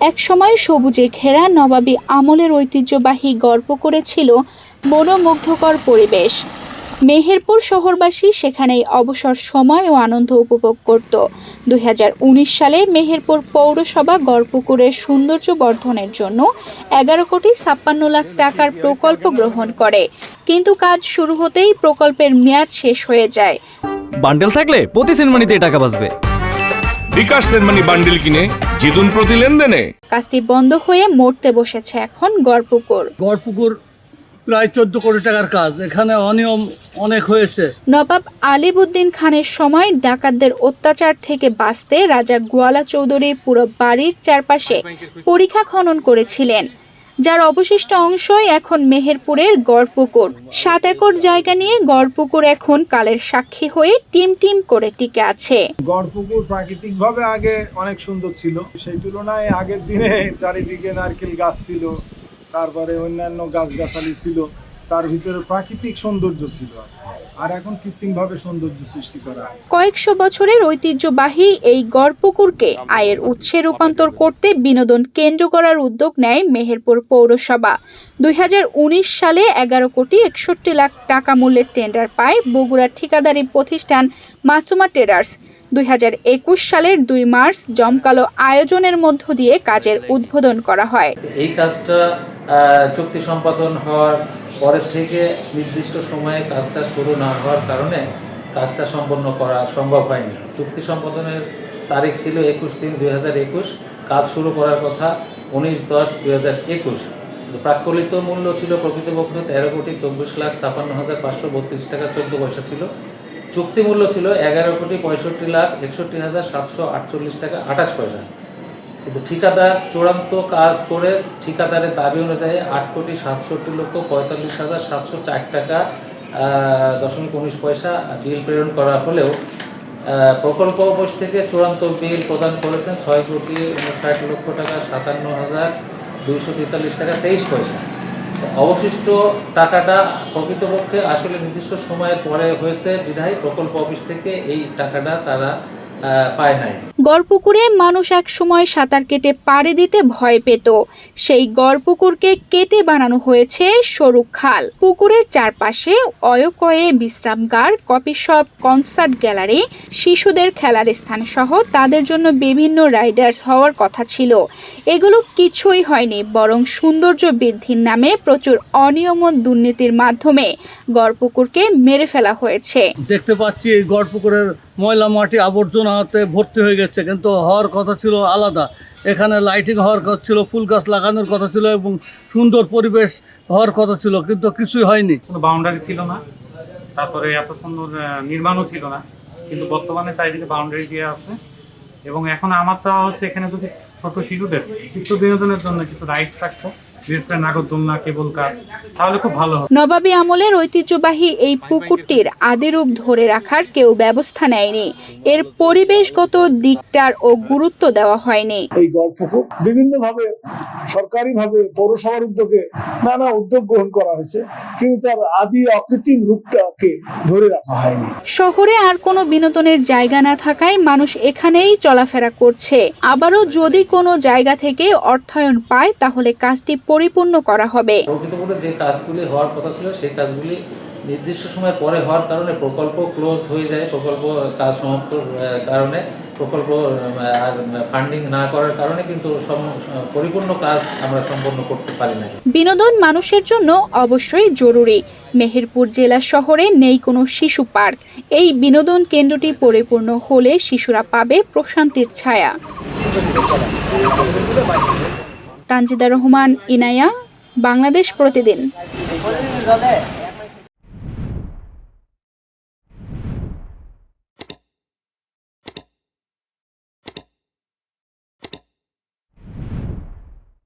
একসময় সবুজে ঘেরা নবাবী আমলের ঐতিহ্যবাহী গড়পুকুরে ছিল মনোমুগ্ধকর পরিবেশ। মেহেরপুর শহরবাসী সেখানেই অবসর সময় ও আনন্দ উপভোগ করত। 2019 সালে মেহেরপুর পৌরসভা গড়পুকুরের সৌন্দর্য বর্ধনের জন্য 11,56,00,000 টাকার প্রকল্প গ্রহণ করে, কিন্তু কাজ শুরু হতেই প্রকল্পের মেয়াদ শেষ হয়ে যায়। বান্ডেল থাকলে প্রতি সেনমানিতে টাকা বাঁচবে। বিকাশ সেনমানি বান্ডেল কিনে জিতুন প্রতি লেনদেনে। কাজটি বন্ধ হয়ে মরতে বসেছে এখন গড়পুকুর। প্রায় 14 কোটি টাকার কাজ, এখানে অনিয়ম অনেক হয়েছে। নবাব আলিবউদ্দিন খানের সময় ডাকাতদের অত্যাচার থেকে বাঁচতে রাজা গোয়ালা চৌধুরী পুরো বাড়ির চারপাশে পরিখা খনন করেছিলেন, যার অবশিষ্ট অংশই এখন মেহেরপুরের গড়পুকুর। 7 একর জায়গা নিয়ে গড়পুকুর এখন কালের সাক্ষী হয়ে টিম টিম করে টিকে আছে। গড়পুকুর প্রাকৃতিকভাবে আগে অনেক সুন্দর ছিল, সেই তুলনায় আগের দিনে চারিদিকে নারকেল গাছ ছিল, তারপরে অন্যান্য গাছগাছালি ছিল, তার ভিতরে প্রাকৃতিক সৌন্দর্য ছিল, আর এখন কৃত্রিমভাবে সৌন্দর্য সৃষ্টি করা হয়েছে। কয়েকশো বছরের ঐতিহ্যবাহী এই গড়পুকুরকে আয়ের উৎসে রূপান্তর করতে বিনোদন কেন্দ্র করার উদ্যোগ নেয় মেহেরপুর পৌরসভা। 2019 সালে 11,61,00,000 টাকা মূল্যের টেন্ডার পায় বগুড়ার ঠিকাদারি প্রতিষ্ঠান মাসুমা ট্রেডার্স। 2021 সালের 2 মার্চ জমকালো আয়োজনের মধ্য দিয়ে কাজের উদ্বোধন করা হয়। এই কাজটা চুক্তি সম্পাদন হওয়ার পরের থেকে নির্দিষ্ট সময়ে কাজটা শুরু না হওয়ার কারণে কাজটা সম্পন্ন করা সম্ভব হয়নি। চুক্তি সম্পাদনের তারিখ ছিল 21/3/2021, কাজ শুরু করার কথা 19/10/2021। প্রাক্কলিত মূল্য ছিল প্রকৃতপক্ষে 13,24,56,532 টাকা 14 পয়সা ছিল। চুক্তি মূল্য ছিল 11,65,61,748 টাকা 28 পয়সা। কিন্তু ঠিকাদার চূড়ান্ত কাজ করে ঠিকাদারের দাবি অনুযায়ী 8,67,45,704 টাকা 0.19 পয়সা বিল প্রেরণ করা হলেও প্রকল্প অফিস থেকে চূড়ান্ত বিল প্রদান করেছেন 6,59,00,000 টাকা 57,243 টাকা 23 পয়সা। অবশিষ্ট টাকাটা প্রকৃতপক্ষে আসলে নির্দিষ্ট সময়ের পরে হয়েছে বিধায় প্রকল্প অফিস থেকে এই টাকাটা তারা পায় নাই। গড়পুকুরে মানুষ এক সময় সাঁতার কেটে পাড়ি দিতে ভয় পেত। সেই গড়পুকুরকে কেটে বানানো হয়েছে সরু খাল। পুকুরের চারপাশে অয়কয়ে বিশ্রামগার, কফি শপ, কনসার্ট গ্যালারি, শিশুদের খেলার স্থান সহ তাদের জন্য বিভিন্ন রাইডার্স হওয়ার কথা ছিল। এগুলো কিছুই হয়নি, বরং সৌন্দর্য বৃদ্ধির নামে প্রচুর অনিয়ম ও দুর্নীতির মাধ্যমে গড়পুকুরকে মেরে ফেলা হয়েছে। দেখতে পাচ্ছি এই গড়পুকুরের ময়লা মাটি আবর্জনাতে ভর্তি হয়ে গেছে, কিন্তু হওয়ার কথা ছিল আলাদা। এখানে লাইটিং হওয়ার কথা ছিল, ফুল গাছ লাগানোর কথা ছিল এবং সুন্দর পরিবেশ হওয়ার কথা ছিল, কিন্তু কিছুই হয়নি। কোনো বাউন্ডারি ছিল না, তারপরে এত সুন্দর নির্মাণও ছিল না, কিন্তু বর্তমানে চারিদিকে বাউন্ডারি দিয়ে আছে। এবং এখন আমার চাওয়া হচ্ছে এখানে যদি ছোট শিশুদের চিত্ত বিনোদনের জন্য কিছু রাইডস থাকতো, বিশেষ করে নাগরদোলনা, কেবল কার, তাহলে খুব ভালো হতো। নবাবী আমলের ঐতিহ্যবাহী এই পুকুরটির আদিরূপ ধরে রাখার কেউ ব্যবস্থা নেয়নি। এর পরিবেশগত দিকটার ও গুরুত্ব দেওয়া হয়নি। এই গড়পুকুর বিভিন্নভাবে সরকারিভাবে পৌরসভার উদ্যোগে নানা উদ্যোগ গ্রহণ করা হয়েছে, কিন্তু তার আদি অকৃত্রিম রূপটাকে ধরে রাখা হয়নি। শহরে আর কোনো বিনোদনের জায়গা না থাকায় মানুষ এখানেই চলাফেরা করছে। আবারও যদি কোনো জায়গা থেকে অর্থায়ন পায় তাহলে কাজটি পরিপূর্ণ করা হবে। প্রকৃতপক্ষে যে কাজগুলি হওয়ার কথা ছিল সেই কাজগুলি নির্দিষ্ট সময় পরে হওয়ার কারণে প্রকল্প ক্লোজ হয়ে যায়। প্রকল্প কাজ সমাপ্তর কারণে প্রকল্প আর ফান্ডিং না করার কারণে কিন্তু পরিপূর্ণ কাজ আমরা সম্পন্ন করতে পারি না। বিনোদন মানুষের জন্য অবশ্যই জরুরি। মেহেরপুর জেলা শহরে নেই কোনো শিশু পার্ক। এই বিনোদন কেন্দ্রটি পরিপূর্ণ হলে শিশুরা পাবে প্রশান্তির ছায়া। তানজিদা রহমান, ইনায়া, বাংলাদেশ প্রতিদিন।